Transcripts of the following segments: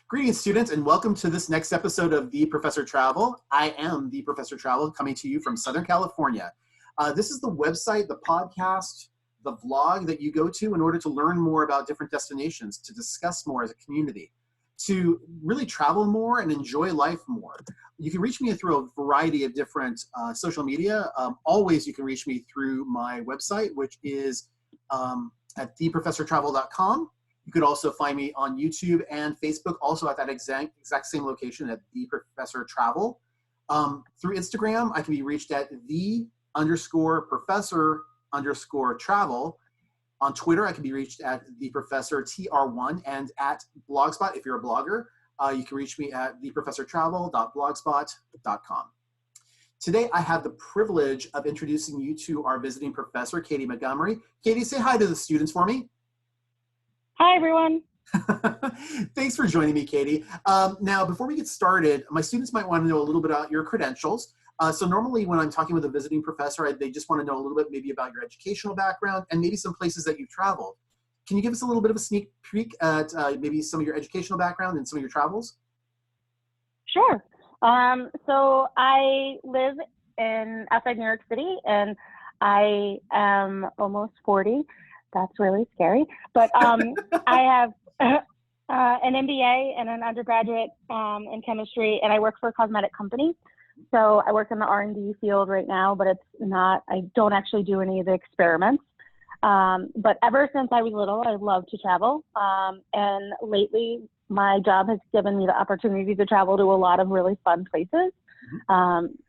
Greetings, students, and welcome to this next episode of The Professor Travel. I am The Professor Travel, coming to you from Southern California. This is the website, the podcast, the vlog that you go to in order to learn more about different destinations, to discuss more as a community, to really travel more and enjoy life more. You can reach me through a variety of different social media. Always you can reach me through my website, which is at theprofessortravel.com. You could also find me on YouTube and Facebook, also at that exact same location at The Professor Travel. Through Instagram, I can be reached at _professor_travel. On Twitter, I can be reached at theprofessortr1, and at Blogspot, if you're a blogger, you can reach me at theprofessortravel.blogspot.com. Today, I have the privilege of introducing you to our visiting professor, Katie Montgomery. Katie, say hi to the students for me. Hi, everyone. Thanks for joining me, Katie. Now, before we get started, my students might want to know a little bit about your credentials. So normally when I'm talking with a visiting professor, they just want to know a little bit maybe about your educational background and maybe some places that you've traveled. Can you give us a little bit of a sneak peek at maybe some of your educational background and some of your travels? Sure. So I live outside New York City, and I am almost 40. That's really scary. But I have an MBA and an undergraduate in chemistry, and I work for a cosmetic company. So I work in the R&D field right now, but I don't actually do any of the experiments. But ever since I was little, I love to travel. And lately, my job has given me the opportunity to travel to a lot of really fun places.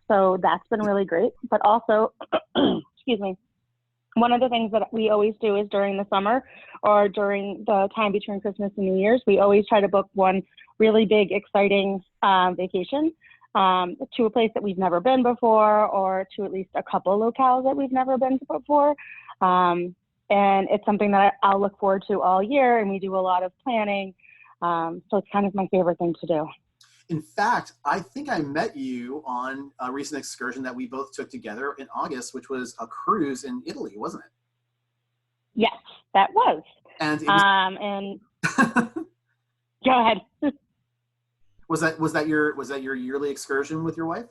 So that's been really great. But also, excuse me, one of the things that we always do is during the summer or during the time between Christmas and New Year's, we always try to book one really big, exciting vacation to a place that we've never been before, or to at least a couple locales that we've never been to before. And it's something that I'll look forward to all year, and we do a lot of planning. So it's kind of my favorite thing to do. In fact, I think I met you on a recent excursion that we both took together in August, which was a cruise in Italy, wasn't it? Yes, that was. And it was, and go ahead. was that your yearly excursion with your wife?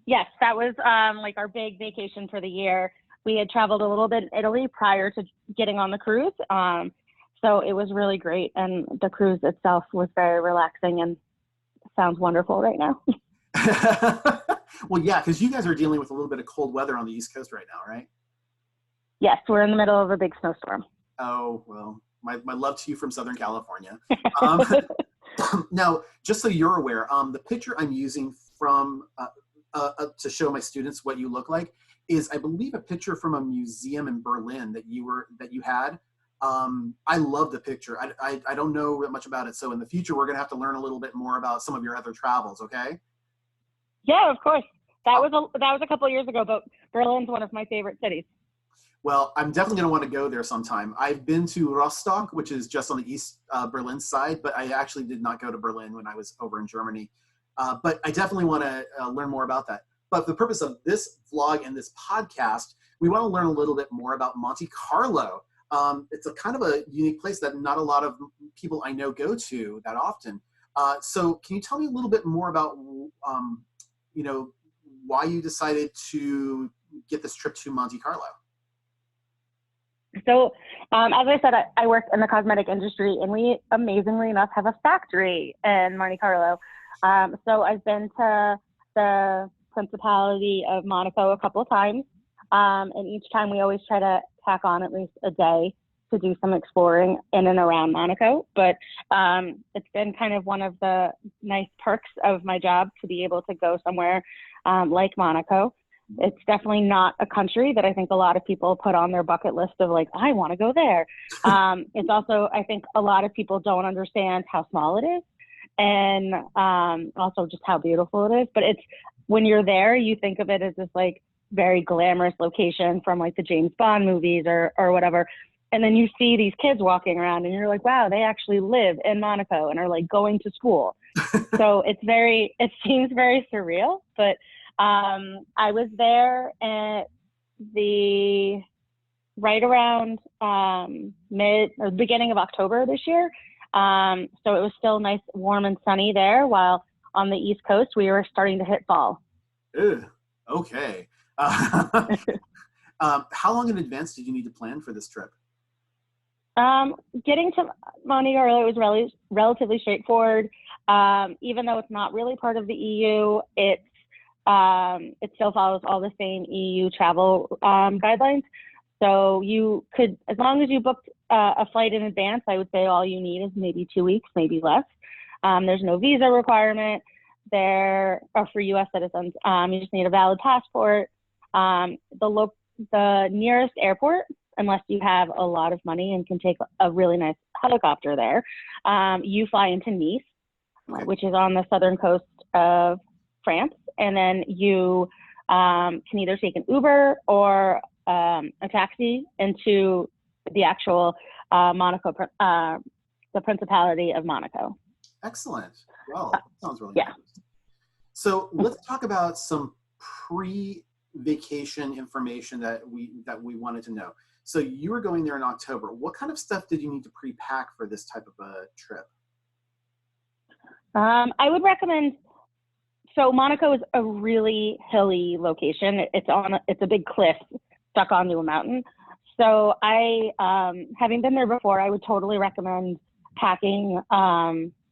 Yes, that was like our big vacation for the year. We had traveled a little bit in Italy prior to getting on the cruise. So it was really great, and the cruise itself was very relaxing and sounds wonderful right now. Well, yeah, because you guys are dealing with a little bit of cold weather on the East Coast right now, right? Yes, we're in the middle of a big snowstorm. Oh, well, my love to you from Southern California. Now, just so you're aware, the picture I'm using from to show my students what you look like is, I believe, a picture from a museum in Berlin that you had. I love the picture. I don't know much about it, so in the future we're gonna have to learn a little bit more about some of your other travels. Okay? Yeah, of course. That was a couple of years ago, but Berlin's one of my favorite cities. Well, I'm definitely gonna want to go there sometime. I've been to Rostock, which is just on the East Berlin side, but I actually did not go to Berlin when I was over in Germany. But I definitely want to learn more about that. But for the purpose of this vlog and this podcast, we want to learn a little bit more about Monte Carlo. It's a kind of a unique place that not a lot of people I know go to that often. So can you tell me a little bit more about, why you decided to get this trip to Monte Carlo? So as I said, I work in the cosmetic industry, and we, amazingly enough, have a factory in Monte Carlo. So I've been to the Principality of Monaco a couple of times. And each time we always try to tack on at least a day to do some exploring in and around Monaco. But it's been kind of one of the nice perks of my job to be able to go somewhere like Monaco. It's definitely not a country that I think a lot of people put on their bucket list of like, I want to go there. It's also, I think a lot of people don't understand how small it is, and also just how beautiful it is. But when you're there, you think of it as this like very glamorous location from like the James Bond movies or whatever. And then you see these kids walking around and you're like, wow, they actually live in Monaco and are like going to school. So it seems very surreal, but I was there at right around beginning of October this year. So it was still nice, warm and sunny there, while on the East Coast, we were starting to hit fall. Ugh, okay. How long in advance did you need to plan for this trip? Getting to Monte Carlo was relatively straightforward. Even though it's not really part of the EU, it still follows all the same EU travel guidelines. So you could, as long as you booked a flight in advance, I would say all you need is maybe 2 weeks, maybe less. There's no visa requirement there, or for U.S. citizens. You just need a valid passport. The nearest airport, unless you have a lot of money and can take a really nice helicopter there, you fly into Nice, which is on the southern coast of France, and then you can either take an Uber or a taxi into the actual Monaco, the Principality of Monaco. Excellent. Well, that sounds really nice. So let's talk about some pre-vacation information that we wanted to know. So you were going there in October. What kind of stuff did you need to pre-pack for this type of a trip? I would recommend. So Monaco is a really hilly location. It's a big cliff stuck onto a mountain. So having been there before, I would totally recommend packing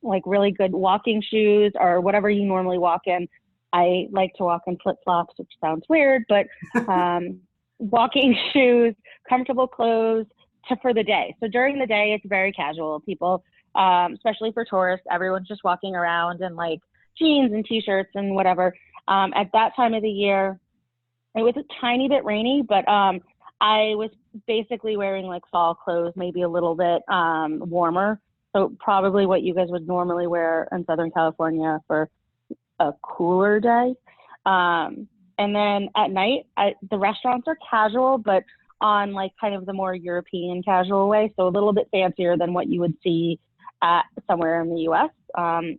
like really good walking shoes or whatever you normally walk in. I like to walk in flip-flops, which sounds weird, but walking shoes, comfortable clothes for the day. So during the day, it's very casual. People, especially for tourists, everyone's just walking around in like jeans and t-shirts and whatever. At that time of the year, it was a tiny bit rainy, but I was basically wearing like fall clothes, maybe a little bit warmer. So probably what you guys would normally wear in Southern California for a cooler day. And then at night, the restaurants are casual, but on like kind of the more European casual way. So a little bit fancier than what you would see at somewhere in the US.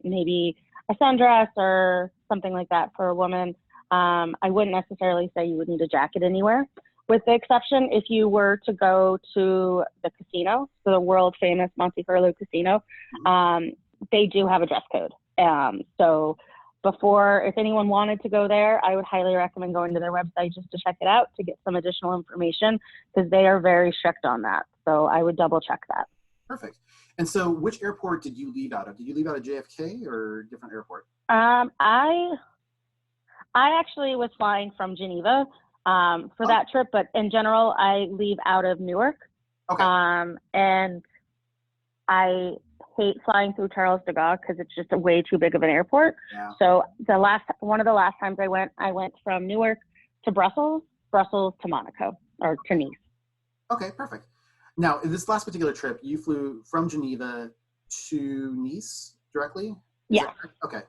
Maybe a sundress or something like that for a woman. I wouldn't necessarily say you would need a jacket anywhere, with the exception if you were to go to the casino, so the world famous Monte Carlo casino. They do have a dress code. So before, if anyone wanted to go there, I would highly recommend going to their website just to check it out to get some additional information, because they are very strict on that. So I would double check that. Perfect. And so which airport did you leave out of? Did you leave out of JFK or a different airport? I actually was flying from Geneva for that trip, but in general, I leave out of Newark. Okay. And I hate flying through Charles de Gaulle because it's just a way too big of an airport. Yeah. So one of the last times I went from Newark to Brussels to Monaco, or to Nice. Okay, perfect. Now, in this last particular trip, you flew from Geneva to Nice directly? Yeah. Okay.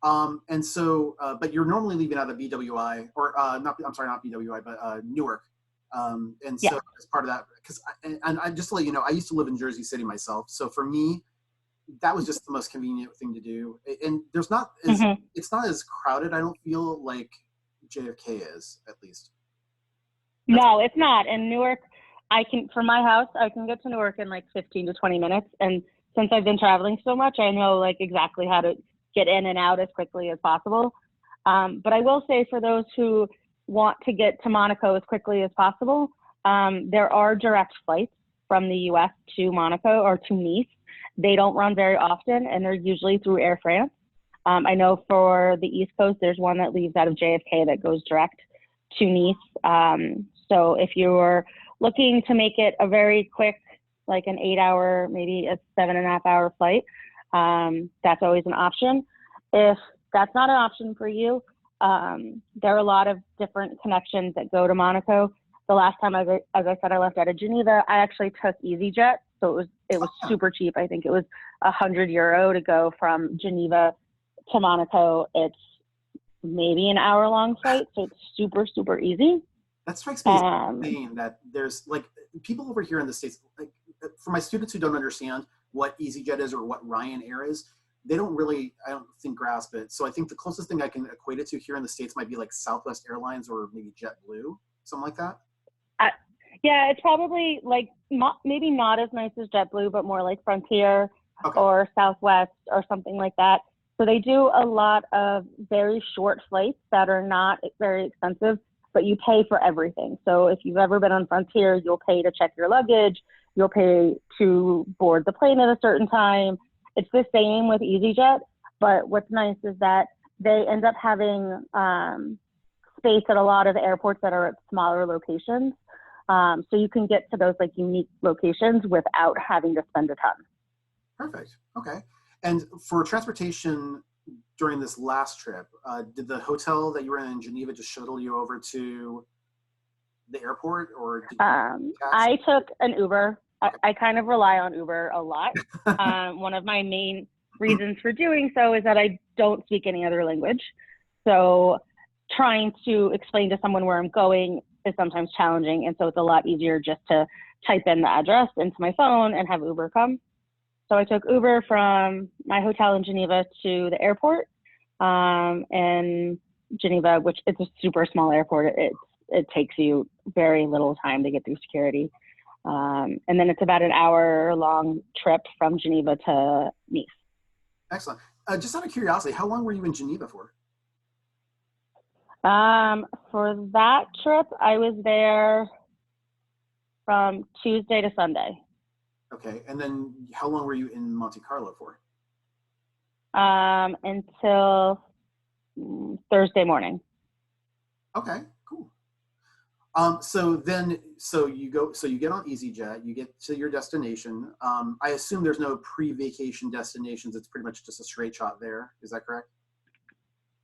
And so, but you're normally leaving out of BWI, or not BWI, but Newark. And so as part of that, because I just to let you know, I used to live in Jersey City myself. So for me, that was just the most convenient thing to do. And there's not, it's not as crowded, I don't feel, like JFK is, at least. No, it's not. And Newark, from my house, I can get to Newark in like 15 to 20 minutes. And since I've been traveling so much, I know like exactly how to get in and out as quickly as possible. But I will say, for those who want to get to Monaco as quickly as possible, there are direct flights from the US to Monaco or to Nice. They don't run very often, and they're usually through Air France. I know for the East Coast, there's one that leaves out of JFK that goes direct to Nice. So if you're looking to make it a very quick, like an 8-hour, maybe a 7.5-hour flight, that's always an option. If that's not an option for you, there are a lot of different connections that go to Monaco. The last time, as I said, I left out of Geneva, I actually took EasyJet. So it was super cheap. I think it was €100 to go from Geneva to Monaco. It's maybe an hour-long flight, so it's super, super easy. That strikes me as insane that there's like people over here in the States, like for my students who don't understand what EasyJet is or what Ryanair is, they don't really, I don't think, grasp it. So I think the closest thing I can equate it to here in the States might be like Southwest Airlines or maybe JetBlue, something like that. Yeah, it's probably like maybe not as nice as JetBlue, but more like Frontier. Okay. or Southwest or something like that. So they do a lot of very short flights that are not very expensive, but you pay for everything. So if you've ever been on Frontier, you'll pay to check your luggage, you'll pay to board the plane at a certain time. It's the same with EasyJet, but what's nice is that they end up having space at a lot of airports that are at smaller locations. So you can get to those like unique locations without having to spend a ton. Perfect. Okay. And for transportation during this last trip, did the hotel that you were in Geneva just shuttle you over to the airport, or did you I took an Uber. I kind of rely on Uber a lot. One of my main reasons for doing so is that I don't speak any other language. So trying to explain to someone where I'm going is sometimes challenging. And so it's a lot easier just to type in the address into my phone and have Uber come. So I took Uber from my hotel in Geneva to the airport in Geneva, which is a super small airport. It takes you very little time to get through security. And then it's about an hour-long trip from Geneva to Nice. Excellent. Just out of curiosity, how long were you in Geneva for? For that trip, I was there from Tuesday to Sunday. Okay. And then how long were you in Monte Carlo for? Until Thursday morning. Okay, cool. So you get on EasyJet, you get to your destination. I assume there's no pre-vacation destinations. It's pretty much just a straight shot there. Is that correct?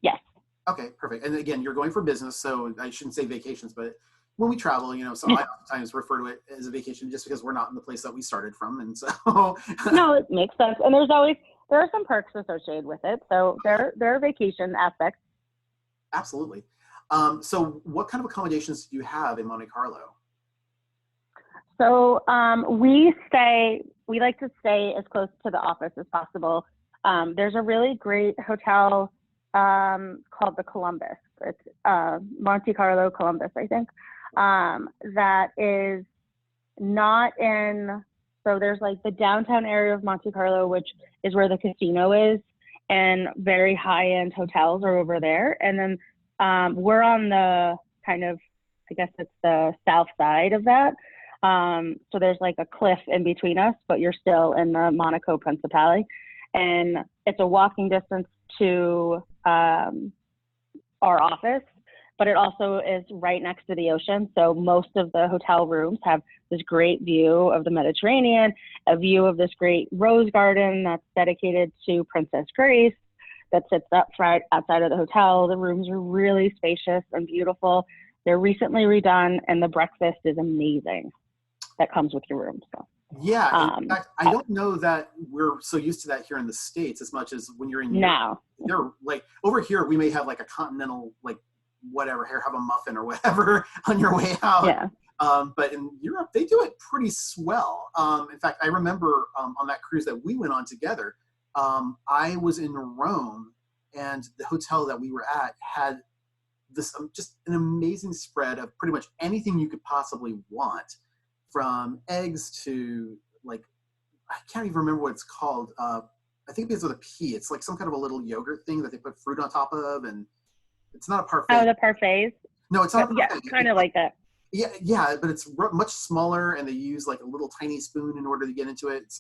Yes. Okay, perfect. And again, you're going for business, so I shouldn't say vacations, but when we travel, so I oftentimes refer to it as a vacation just because we're not in the place that we started from. And so no, it makes sense. And there are some perks associated with it. So there are vacation aspects. Absolutely. So what kind of accommodations do you have in Monte Carlo? So we like to stay as close to the office as possible. There's a really great hotel called the Columbus. It's Monte Carlo Columbus, I think. That is not in, so there's like the downtown area of Monte Carlo, which is where the casino is, and very high-end hotels are over there. And then we're on the kind of, I guess it's the south side of that. So there's like a cliff in between us, but you're still in the Monaco Principality. And it's a walking distance to our office, but it also is right next to the ocean. So most of the hotel rooms have this great view of the Mediterranean, a view of this great rose garden that's dedicated to Princess Grace that sits up right outside of the hotel. The rooms are really spacious and beautiful. They're recently redone, and the breakfast is amazing that comes with your room. So. Yeah, in fact, I don't know that we're so used to that here in the States as much as when you're in Europe. They're like over here, we may have like a continental, like whatever, here, have a muffin or whatever on your way out. Yeah. But in Europe, they do it pretty swell. In fact, I remember on that cruise that we went on together, I was in Rome, and the hotel that we were at had this just an amazing spread of pretty much anything you could possibly want, from eggs to like, I can't even remember what it's called. I think it begins with a P. It's like some kind of a little yogurt thing that they put fruit on top of, and it's not a parfait. Oh, the parfaits? No, it's not. Yeah, kind of like that. Yeah, but it's much smaller, and they use like a little tiny spoon in order to get into it.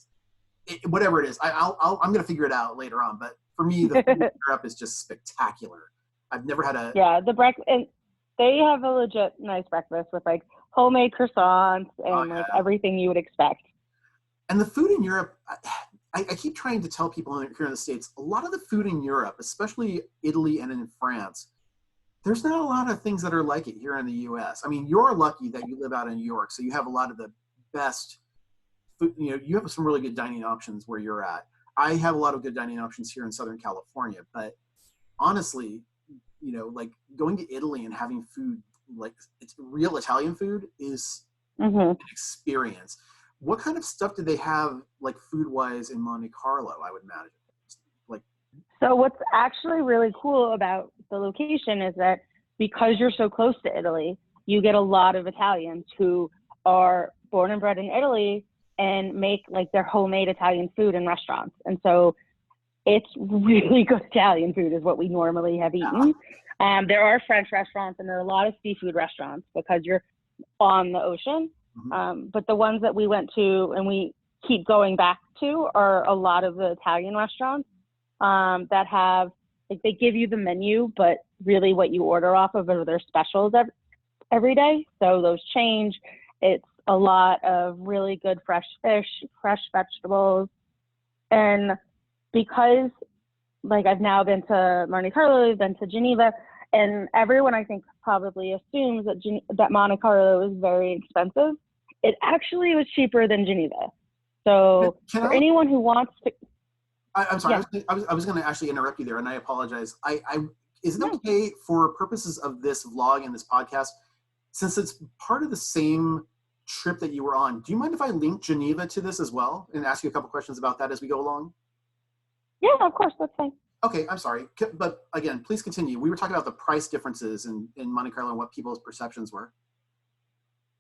Whatever it is, I'm gonna figure it out later on. But for me, the food in Europe is just spectacular. I've never had a the breakfast. And they have a legit nice breakfast with like homemade croissants and like everything you would expect. And the food in Europe, I keep trying to tell people here in the States, a lot of the food in Europe, especially Italy and in France, there's not a lot of things that are like it here in the U.S. I mean, you're lucky that you live out in New York, so you have a lot of the best food. You have some really good dining options where you're at. I have a lot of good dining options here in Southern California, but honestly, like going to Italy and having food, like it's real Italian food, is an experience. What kind of stuff do they have, like food-wise, in Monte Carlo, I would imagine? So what's actually really cool about the location is that because you're so close to Italy, you get a lot of Italians who are born and bred in Italy, and make like their homemade Italian food in restaurants. And so it's really good Italian food is what we normally have eaten. There are French restaurants and there are a lot of seafood restaurants because you're on the ocean. But the ones that we went to and we keep going back to are a lot of the Italian restaurants that have, like, they give you the menu, but really what you order off of are their specials every day. So those change. It's a lot of really good fresh fish, fresh vegetables. And because, like, I've now been to Monte Carlo, I've been to Geneva, and everyone I think probably assumes that Monte Carlo is very expensive. It actually was cheaper than Geneva. So for anyone who wants to, I'm sorry. Yeah. I was going to actually interrupt you there, and I apologize. Is it okay for purposes of this vlog and this podcast, since it's part of the same trip that you were on, do you mind if I link Geneva to this as well and ask you a couple questions about that as we go along? Yeah, of course, that's fine. Okay, I'm sorry. But again, please continue. We were talking about the price differences in Monte Carlo and what people's perceptions were.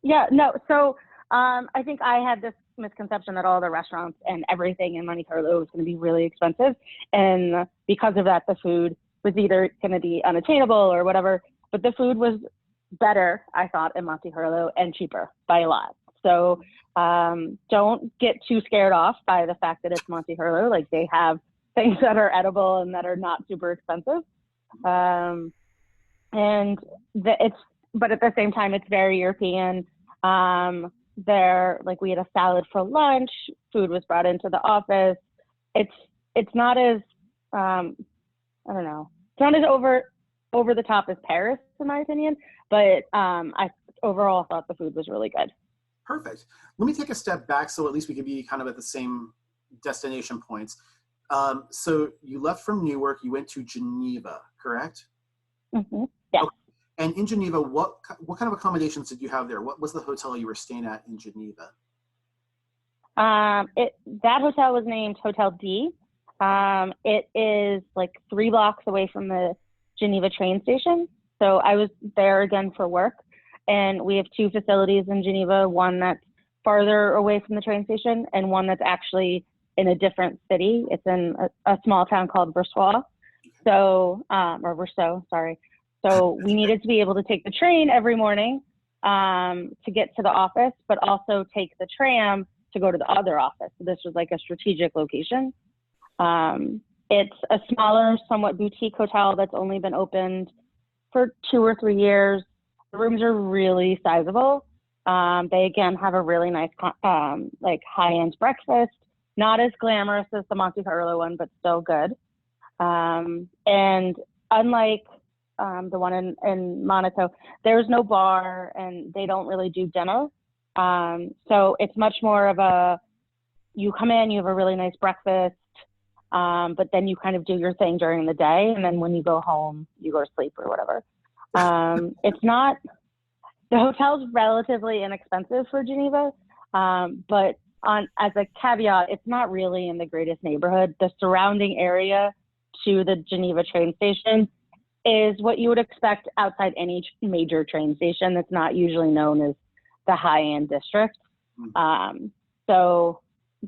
Yeah, no. So I think I had this misconception that all the restaurants and everything in Monte Carlo was going to be really expensive. And because of that, the food was either going to be unattainable or whatever. But the food was better, I thought, in Monte Carlo and cheaper by a lot. So don't get too scared off by the fact that it's Monte Carlo. Like, they have things that are edible and that are not super expensive. But at the same time, it's very European. Like, we had a salad for lunch, food was brought into the office. It's not as, I don't know, it's not as over the top as Paris, in my opinion, but I overall thought the food was really good. Perfect. Let me take a step back so at least we could be kind of at the same destination points. So you left from Newark, you went to Geneva, correct? Mm-hmm. Yeah. Okay. And in Geneva, what kind of accommodations did you have there? What was the hotel you were staying at in Geneva? That hotel was named Hotel D. It is like 3 blocks away from the Geneva train station. So I was there again for work. And we have 2 facilities in Geneva, one that's farther away from the train station and one that's actually in a different city. It's in a small town called Versoix. So, or Versoix, sorry. So we needed to be able to take the train every morning to get to the office, but also take the tram to go to the other office. So this was like a strategic location. It's a smaller, somewhat boutique hotel that's only been opened for 2 or 3 years. The rooms are really sizable. They again have a really nice, like, high-end breakfast. Not as glamorous as the Monte Carlo one, but still good. And unlike the one in Monaco, there's no bar and they don't really do dinner. So it's much more of you come in, you have a really nice breakfast, but then you kind of do your thing during the day. And then when you go home, you go to sleep or whatever. The hotel's relatively inexpensive for Geneva, but as a caveat, it's not really in the greatest neighborhood. The surrounding area to the Geneva train station is what you would expect outside any major train station. That's not usually known as the high-end district. So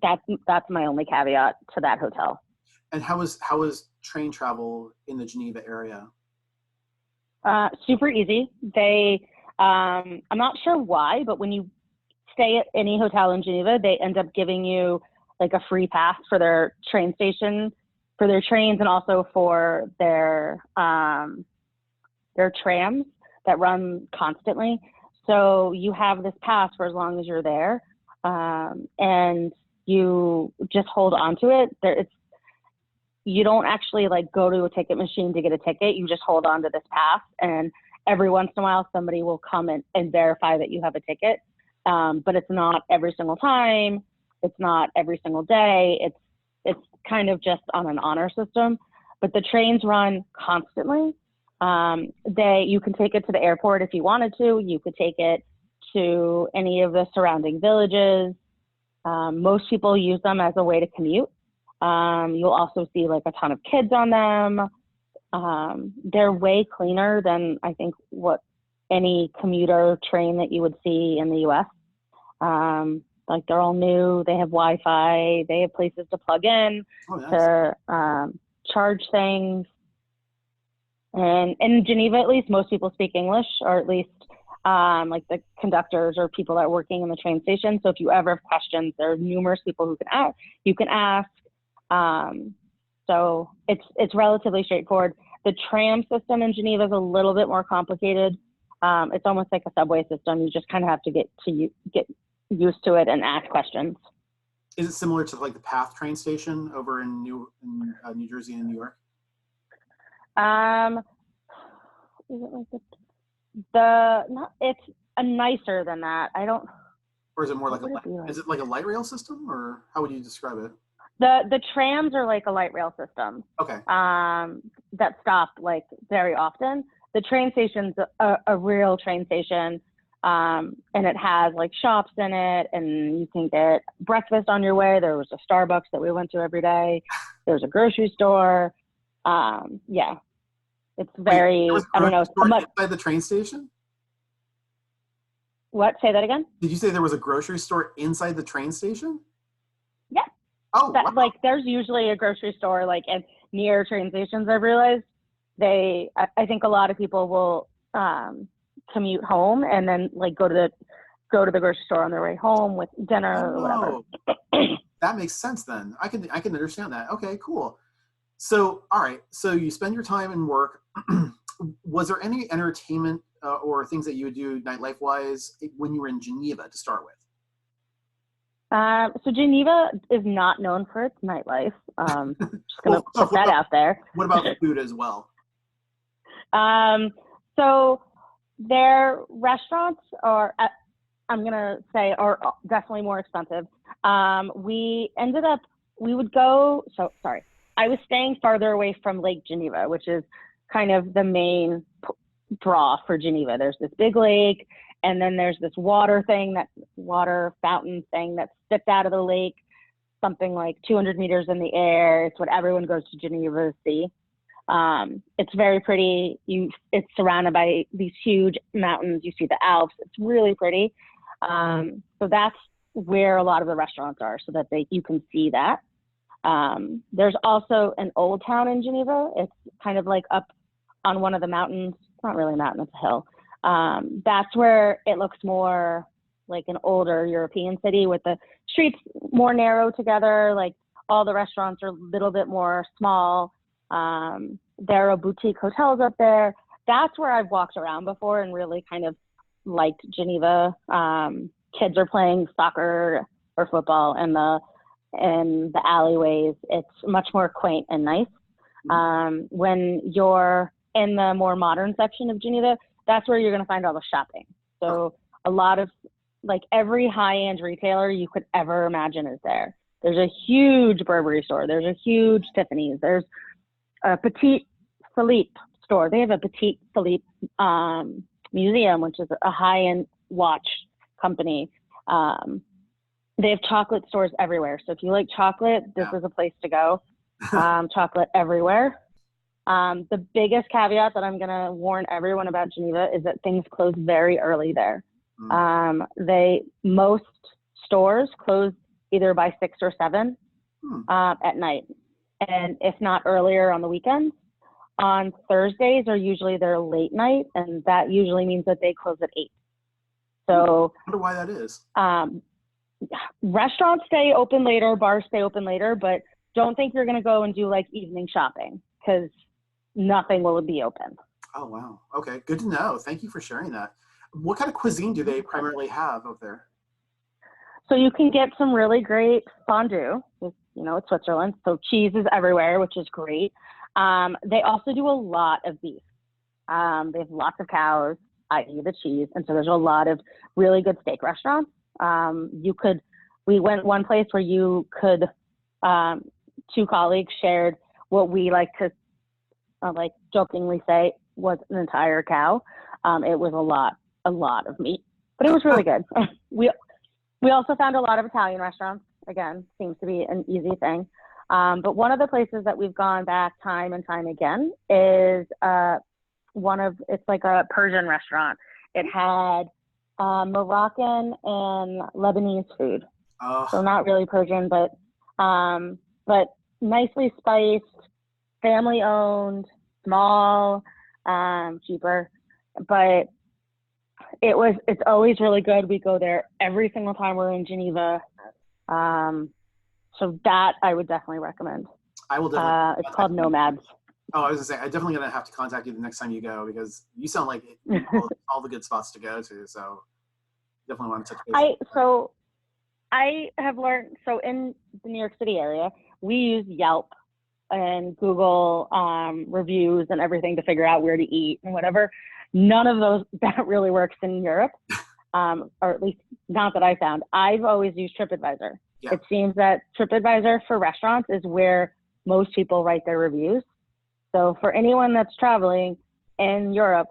that's my only caveat to that hotel. And how was train travel in the Geneva area? Super easy. I'm not sure why, but when you stay at any hotel in Geneva, they end up giving you like a free pass for their train station, for their trains, and also for their trams that run constantly. So you have this pass for as long as you're there, and you just hold on to it. You don't actually like go to a ticket machine to get a ticket. You just hold on to this pass, and every once in a while somebody will come and verify that you have a ticket. But it's not every single time. It's not every single day. It's kind of just on an honor system. But the trains run constantly. You can take it to the airport if you wanted to. You could take it to any of the surrounding villages. Most people use them as a way to commute. You'll also see like a ton of kids on them. They're way cleaner than I think what any commuter train that you would see in the US. Like they're all new. They have Wi-Fi. They have places to plug in, nice. to charge things. And in Geneva, at least, most people speak English, or at least like the conductors or people that are working in the train station. So if you ever have questions, there are numerous people who can ask. You can ask. So it's relatively straightforward. The tram system in Geneva is a little bit more complicated. It's almost like a subway system. You just kind of have to get used to it and ask questions. Is it similar to like the PATH train station over in New Jersey and New York? Is it like it's nicer than that. I don't. Or is it more like is it like a light rail system, or how would you describe it? The trams are like a light rail system. Okay. That stop like very often. The train station's a real train station, and it has like shops in it, and you can get breakfast on your way. There was a Starbucks that we went to every day. There's a grocery store. Yeah, it's very. I don't know. Inside the train station? What? Say that again? Did you say there was a grocery store inside the train station? Yeah. Oh, wow. Like there's usually a grocery store like near train stations. I've realized I think a lot of people will commute home and then like go to the grocery store on their way home with dinner or whatever. That makes sense then. I can understand that. Okay, cool. So, all right. So you spend your time in work. Was there any entertainment or things that you would do nightlife wise when you were in Geneva to start with? So Geneva is not known for its nightlife. Just gonna put that out there. What about food as well? So their restaurants are, I'm gonna say, are definitely more expensive. I was staying farther away from Lake Geneva, which is kind of the main draw for Geneva. There's this big lake, and then there's this water fountain thing that spits out of the lake, something like 200 meters in the air. It's what everyone goes to Geneva to see. It's very pretty. It's surrounded by these huge mountains. You see the Alps. It's really pretty. So that's where a lot of the restaurants are, so that you can see that. There's also an old town in Geneva. It's kind of like up on one of the mountains. It's not really a mountain, it's a hill. That's where it looks more like an older European city, with the streets more narrow together. Like all the restaurants are a little bit more small. There are boutique hotels up there. That's where I've walked around before and really kind of liked Geneva. Kids are playing soccer or football in the alleyways. It's much more quaint and nice. When you're in the more modern section of Geneva, that's where you're going to find all the shopping. So a lot of, like, every high-end retailer you could ever imagine is there. There's a huge Burberry store. There's a huge Tiffany's. There's a Petit Philippe store. They have a Petit Philippe museum, which is a high-end watch company. They have chocolate stores everywhere. So if you like chocolate, this is a place to go. Chocolate everywhere. The biggest caveat that I'm going to warn everyone about Geneva is that things close very early there. Most stores close either by 6 or 7 at night, and if not earlier on the weekends. On Thursdays are usually their late night, and that usually means that they close at 8. So I wonder why that is. Restaurants stay open later, bars stay open later, but don't think you're going to go and do like evening shopping, because nothing will be open. Oh, wow. Okay, good to know. Thank you for sharing that. What kind of cuisine do they primarily have over there? So you can get some really great fondue. It's Switzerland, so cheese is everywhere, which is great. They also do a lot of beef. They have lots of cows, i.e. the cheese, and so there's a lot of really good steak restaurants. We went one place where you could, 2 colleagues shared what we like to jokingly say was an entire cow. It was a lot of meat, but it was really good. We also found a lot of Italian restaurants. Again, seems to be an easy thing. But one of the places that we've gone back time and time again is it's like a Persian restaurant. It had Moroccan and Lebanese food. So not really Persian, but nicely spiced, family owned, small, cheaper. But it's always really good. We go there every single time we're in Geneva. So that I would definitely recommend. I will definitely. It's called Nomads. Oh, I was gonna say, I'm definitely gonna have to contact you the next time you go, because you sound like all the good spots to go to. So definitely want to touch base. So I have learned, so in the New York City area, we use Yelp and Google reviews and everything to figure out where to eat and whatever. None of those, that really works in Europe, or at least not that I found. I've always used TripAdvisor. Yeah. It seems that TripAdvisor for restaurants is where most people write their reviews. So for anyone that's traveling in Europe,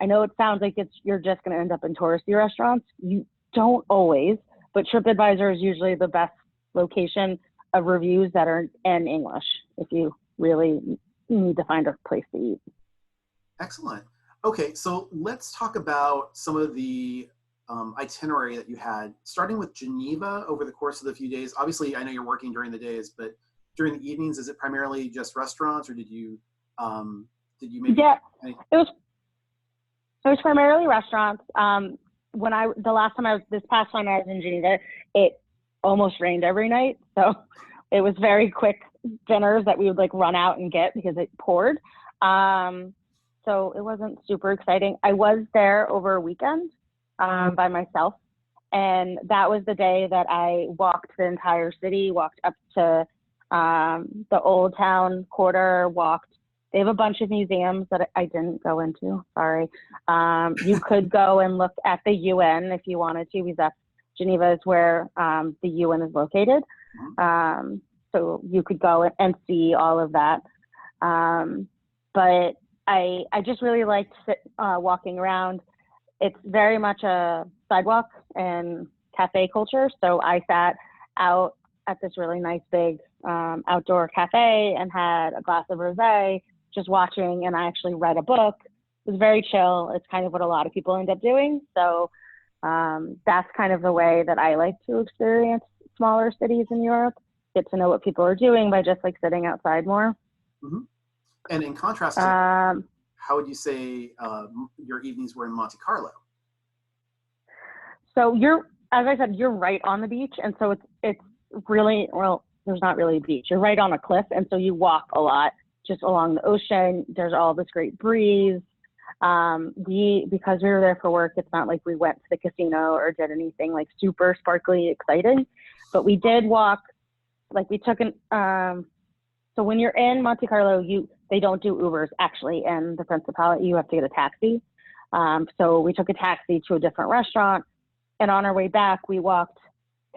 I know it sounds like you're just going to end up in touristy restaurants. You don't always, but TripAdvisor is usually the best location of reviews that are in English if you really need to find a place to eat. Excellent. Okay, so let's talk about some of the itinerary that you had, starting with Geneva over the course of the few days. Obviously, I know you're working during the days, but during the evenings, is it primarily just restaurants, or did you maybe? Yeah, it was primarily restaurants. This past time I was in Geneva, it almost rained every night, so it was very quick dinners that we would like run out and get because it poured. So it wasn't super exciting. I was there over a weekend by myself, and that was the day that I walked the entire city, walked up to the Old Town quarter, they have a bunch of museums that I didn't go into, sorry. You could go and look at the UN if you wanted to, because Geneva is where the UN is located. So you could go and see all of that. But I just really liked walking around. It's very much a sidewalk and cafe culture. So I sat out at this really nice big outdoor cafe and had a glass of rosé, just watching, and I actually read a book. It was very chill. It's kind of what a lot of people end up doing. So that's kind of the way that I like to experience smaller cities in Europe. Get to know what people are doing by just like sitting outside more. Mm-hmm. And in contrast to how would you say your evenings were in Monte Carlo? So as I said, you're right on the beach. And so it's really, well, there's not really a beach. You're right on a cliff. And so you walk a lot just along the ocean. There's all this great breeze. Because we were there for work, it's not like we went to the casino or did anything like super sparkly exciting, but we did walk, like we took so when you're in Monte Carlo, they don't do Ubers actually in the Principality. You have to get a taxi. So we took a taxi to a different restaurant, and on our way back, we walked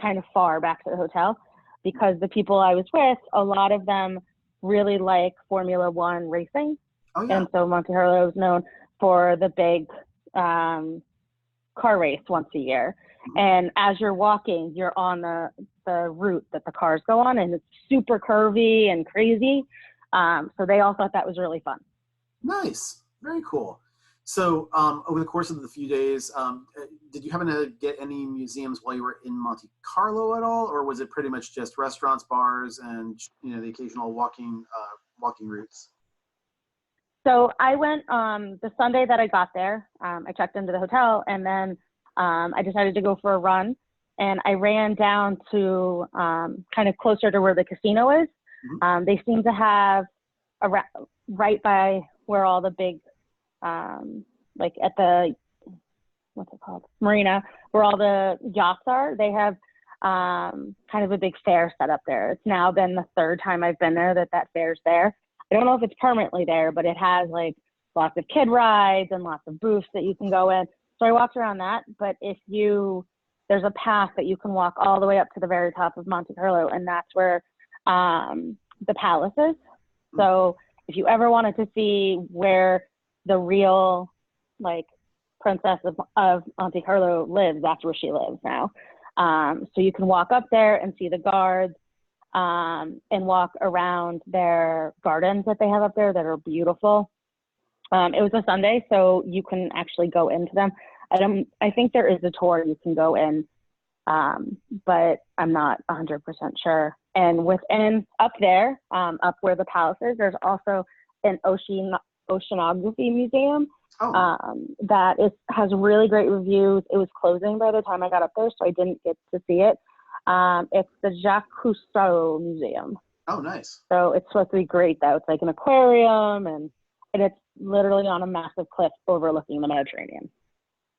kind of far back to the hotel because the people I was with, a lot of them really like Formula One racing. Oh, yeah. And so Monte Carlo is known for the big car race once a year. And as you're walking, you're on the route that the cars go on, and it's super curvy and crazy. So they all thought that was really fun. Nice. Very cool. So over the course of the few days, did you happen to get any museums while you were in Monte Carlo at all? Or was it pretty much just restaurants, bars, and the occasional walking routes? So I went the Sunday that I got there. I checked into the hotel, and then I decided to go for a run. And I ran down to kind of closer to where the casino is. Mm-hmm. They seem to have right by where all the big, like at the, what's it called? Marina, where all the yachts are. They have kind of a big fair set up there. It's now been the third time I've been there that fair's there. I don't know if it's permanently there, but it has like lots of kid rides and lots of booths that you can go in. So I walked around that, but there's a path that you can walk all the way up to the very top of Monte Carlo, and that's where the palace is. So if you ever wanted to see where the real like princess of Monte Carlo lives, that's where she lives now. So you can walk up there and see the guards and walk around their gardens that they have up there that are beautiful. It was a Sunday, so you can actually go into them. I think there is a tour you can go in but I'm not 100% sure. And up there, up where the palace is, there's also an oceanography museum Oh, that has really great reviews. It was closing by the time I got up there, so I didn't get to see it. It's the Jacques Cousteau Museum. oh, nice. So it's supposed to be great, though. It's like an aquarium, and it's literally on a massive cliff overlooking the Mediterranean.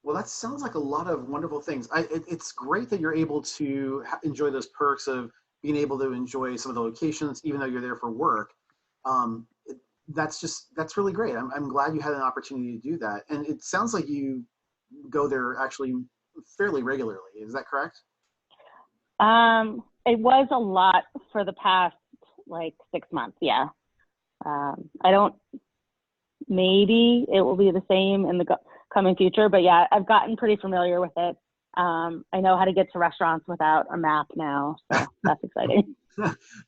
Well, that sounds like a lot of wonderful things. It's great that you're able to enjoy those perks of being able to enjoy some of the locations, even though you're there for work. Um, it, that's really great. I'm glad you had an opportunity to do that. And it sounds like you go there actually fairly regularly. Is that correct? It was a lot for the past like 6 months. Yeah. I don't, maybe it will be the same in the coming future, but yeah, I've gotten pretty familiar with it. I know how to get to restaurants without a map now, so that's exciting.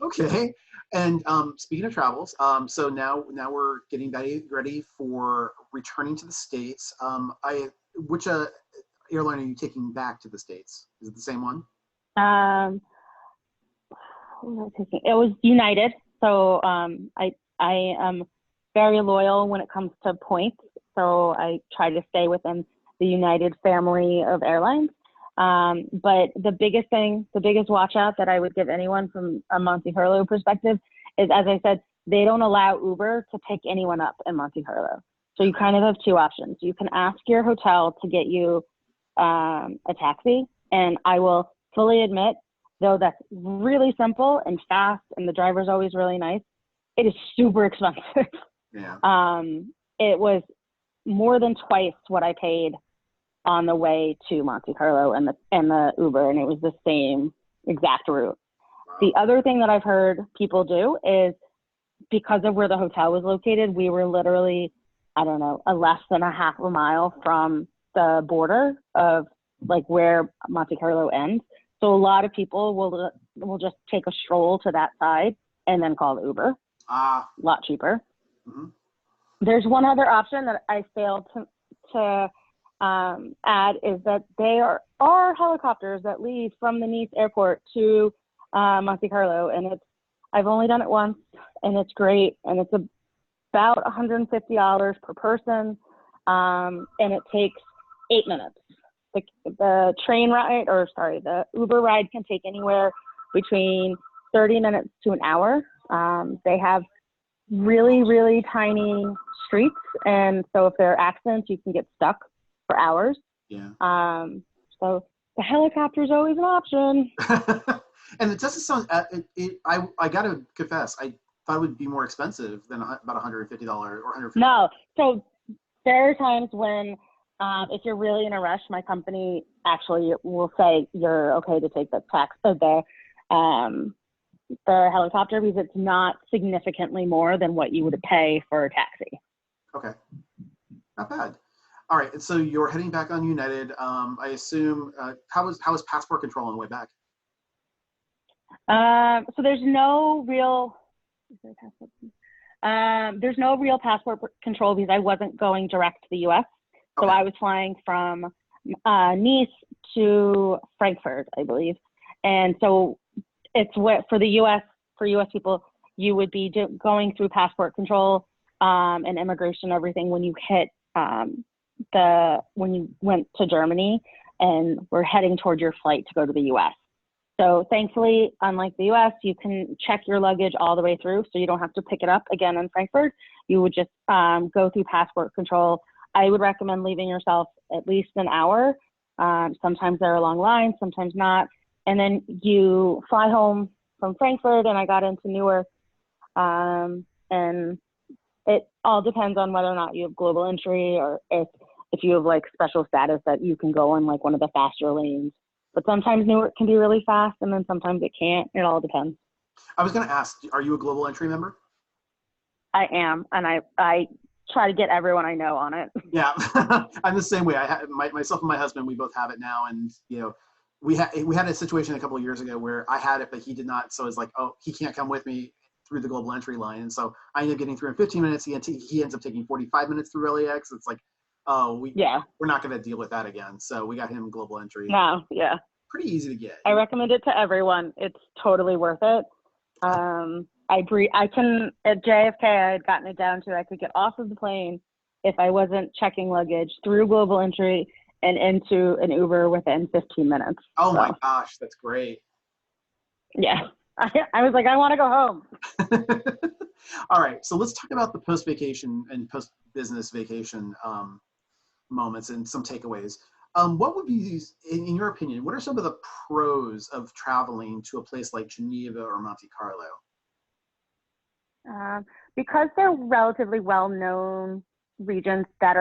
Okay. And speaking of travels, so now we're getting ready for returning to the States. Which airline are you taking back to the States? Is it the same one? What was I taking? It was United. So I am very loyal when it comes to points. So I try to stay within the United family of airlines. But the biggest watch out that I would give anyone from a Monte Carlo perspective is, as I said, they don't allow Uber to pick anyone up in Monte Carlo. So you kind of have two options. You can ask your hotel to get you a taxi, and I will fully admit, though that's really simple and fast, and the driver's always really nice, it is super expensive. Yeah. It was more than twice what I paid on the way to Monte Carlo and the Uber, and it was the same exact route. Wow. The other thing that I've heard people do is, because of where the hotel was located, we were literally, I don't know, less than a half a mile from the border of like where Monte Carlo ends. So a lot of people will just take a stroll to that side and then call the Uber. A lot cheaper. Mm-hmm. There's one other option that I failed to add, is that there are helicopters that leave from the Nice airport to Monte Carlo, and I've only done it once, and it's great, and it's about $150 per person, and it takes 8 minutes. The Uber ride can take anywhere between 30 minutes to an hour. They have really, really tiny streets, and so if there are accidents, you can get stuck for hours. Yeah. So the helicopter is always an option. And it doesn't sound. I gotta confess, I thought it would be more expensive than about $150 or $150. No. So there are times when, if you're really in a rush, my company actually will say you're okay to take the helicopter, because it's not significantly more than what you would pay for a taxi. Okay, not bad. All right, and so you're heading back on United. I assume. How was passport control on the way back? So there's no real passport control, because I wasn't going direct to the U.S. So Okay. I was flying from Nice to Frankfurt, I believe. And so it's what for U.S. people, you would be going through passport control and immigration, everything, when you hit when you went to Germany and were heading toward your flight to go to the U.S. So thankfully, unlike the U.S., you can check your luggage all the way through, so you don't have to pick it up again in Frankfurt. You would just go through passport control. I would recommend leaving yourself at least an hour. Sometimes there are long lines, sometimes not. And then you fly home from Frankfurt, and I got into Newark. And it all depends on whether or not you have global entry, or if you have like special status that you can go in like one of the faster lanes. But sometimes Newark can be really fast, and then sometimes it can't. It all depends. I was going to ask, are you a global entry member? I am, and I try to get everyone I know on it. Yeah, I'm the same way. Myself and my husband, we both have it now, and we had a situation a couple of years ago where I had it, but he did not. So it's like, oh, he can't come with me through the global entry line, and so I ended up getting through in 15 minutes. He ends up taking 45 minutes through LAX. It's like, oh, we're not going to deal with that again. So we got him global entry. No, yeah. pretty easy to get. I recommend it to everyone. It's totally worth it. At JFK, I had gotten it down to I could get off of the plane if I wasn't checking luggage through global entry and into an Uber within 15 minutes. Oh my gosh, that's great. Yeah. I was like, I want to go home. All right, so let's talk about the post-vacation and post-business vacation moments and some takeaways. What would be, in your opinion, what are some of the pros of traveling to a place like Geneva or Monte Carlo? Because they're relatively well-known regions that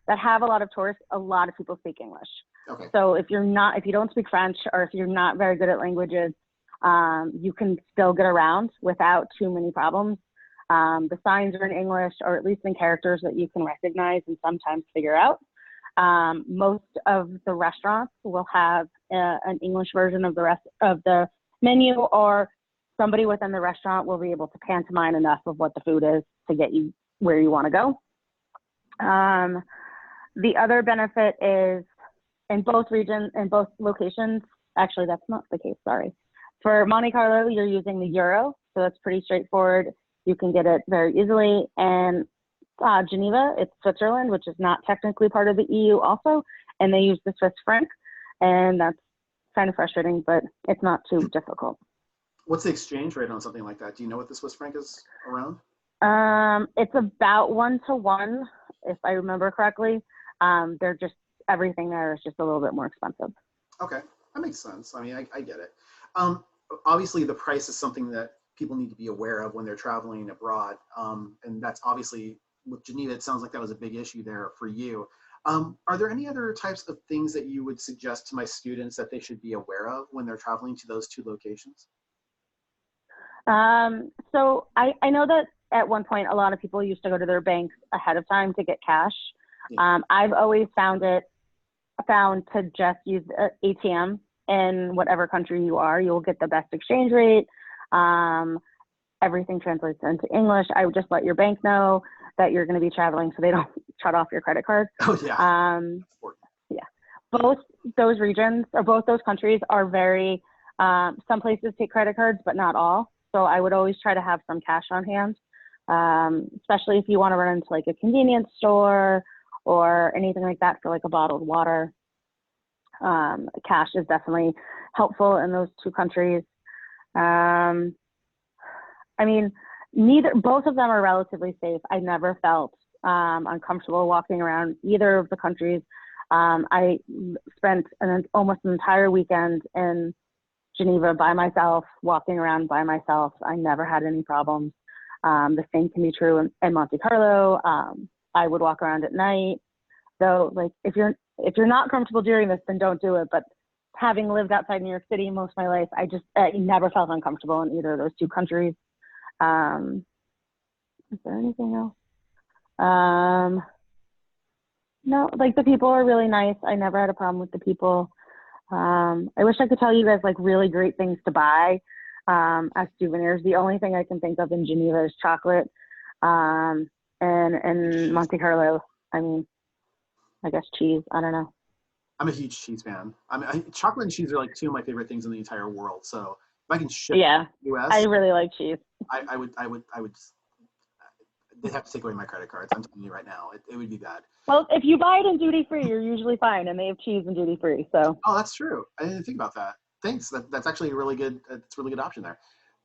have a lot of tourists, a lot of people speak English. Okay. So if you don't speak French, or if you're not very good at languages, you can still get around without too many problems. The signs are in English, or at least in characters that you can recognize and sometimes figure out. Most of the restaurants will have an English version of the rest of the menu, or somebody within the restaurant will be able to pantomime enough of what the food is to get you where you want to go. The other benefit is in both locations, actually that's not the case, sorry. For Monte Carlo, you're using the euro, so that's pretty straightforward. You can get it very easily. And Geneva, it's Switzerland, which is not technically part of the EU also, and they use the Swiss franc, and that's kind of frustrating, but it's not too difficult. What's the exchange rate on something like that? Do you know what the Swiss franc is around? It's about 1-to-1, if I remember correctly. Everything there is just a little bit more expensive. Okay, that makes sense. I mean, I get it. Obviously, the price is something that people need to be aware of when they're traveling abroad. And that's obviously, with Geneva, it sounds like that was a big issue there for you. Are there any other types of things that you would suggest to my students that they should be aware of when they're traveling to those two locations? So I know that at one point, a lot of people used to go to their banks ahead of time to get cash. Yeah. I've always found to just use an ATM in whatever country you are. You'll get the best exchange rate. Everything translates into English. I would just let your bank know that you're going to be traveling so they don't shut off your credit card. Oh, yeah. Yeah. Both those regions, or both those countries, are very, some places take credit cards, but not all. So I would always try to have some cash on hand, especially if you want to run into like a convenience store or anything like that for like a bottled water. Cash is definitely helpful in those two countries. I mean, both of them are relatively safe. I never felt uncomfortable walking around either of the countries. I spent almost an entire weekend in Geneva by myself, walking around by myself. I never had any problems. The same can be true in Monte Carlo. I would walk around at night. So, like, if you're not comfortable doing this, then don't do it. But having lived outside New York City most of my life, I never felt uncomfortable in either of those two countries. Is there anything else? No, like, the people are really nice. I never had a problem with the people. I wish I could tell you guys like really great things to buy as souvenirs. The only thing I can think of in Geneva is chocolate. And in Monte Carlo, I mean, I guess cheese. I don't know. I'm a huge cheese fan. Chocolate and cheese are like two of my favorite things in the entire world. So if I can ship to the US, I really like cheese. I would. They'd have to take away my credit cards. I'm telling you right now, it would be bad. Well, if you buy it in duty free, you're usually fine, and they have cheese in duty free. So. Oh, that's true. I didn't think about that. Thanks. That's actually a really good. It's a really good option there.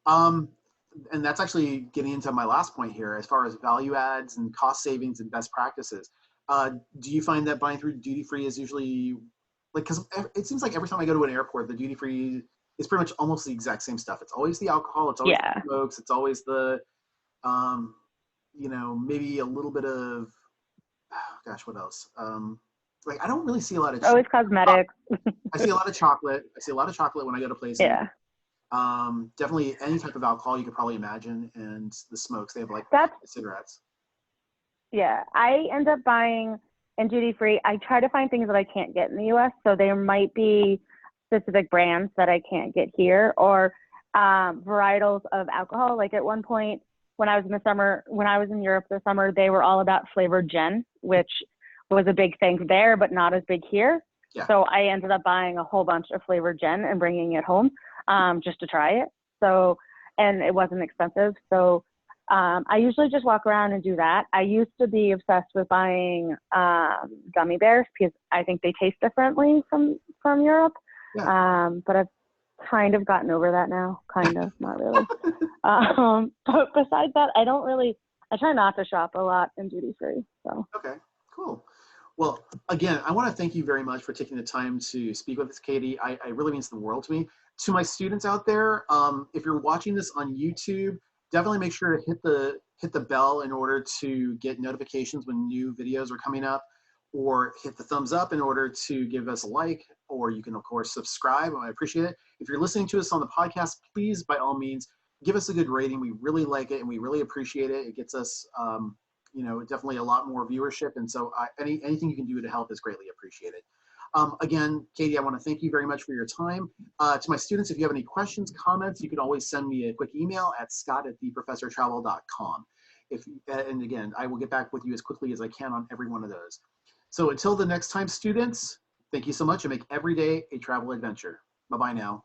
And that's actually getting into my last point here, as far as value adds and cost savings and best practices. Do you find that buying through duty free is usually like, because it seems like every time I go to an airport, the duty free is pretty much almost the exact same stuff. It's always the alcohol. It's always the smokes. It's always the maybe a little bit of, gosh, what else? Like, I don't really see a lot of always cosmetics. I see a lot of chocolate. I see a lot of chocolate when I go to places. Yeah. Definitely any type of alcohol you could probably imagine, and the smokes. They have like cigarettes. Yeah, I end up buying in duty free. I try to find things that I can't get in the US. So there might be specific brands that I can't get here, or varietals of alcohol. Like at one point, when I was in Europe this summer, they were all about flavored gin, which was a big thing there, but not as big here. Yeah. So I ended up buying a whole bunch of flavored gin and bringing it home just to try it. So, and it wasn't expensive. So I usually just walk around and do that. I used to be obsessed with buying gummy bears because I think they taste differently from Europe. Yeah. But I've kind of gotten over that now. Kind of, not really. But besides that, I try not to shop a lot in duty free. So. Okay, cool. Well, again, I want to thank you very much for taking the time to speak with us, Katie. I really means the world to me. To my students out there, if you're watching this on YouTube, definitely make sure to hit the bell in order to get notifications when new videos are coming up, or hit the thumbs up in order to give us a like, or you can of course subscribe. I appreciate it. If you're listening to us on the podcast, please by all means give us a good rating. We really like it and we really appreciate it. It gets us definitely a lot more viewership. And so anything you can do to help is greatly appreciated. Again, Katie, I want to thank you very much for your time. To my students, if you have any questions, comments, you can always send me a quick email at scott@theprofessortravel.com. And again, I will get back with you as quickly as I can on every one of those. So until the next time, students, thank you so much and make every day a travel adventure. Bye-bye now.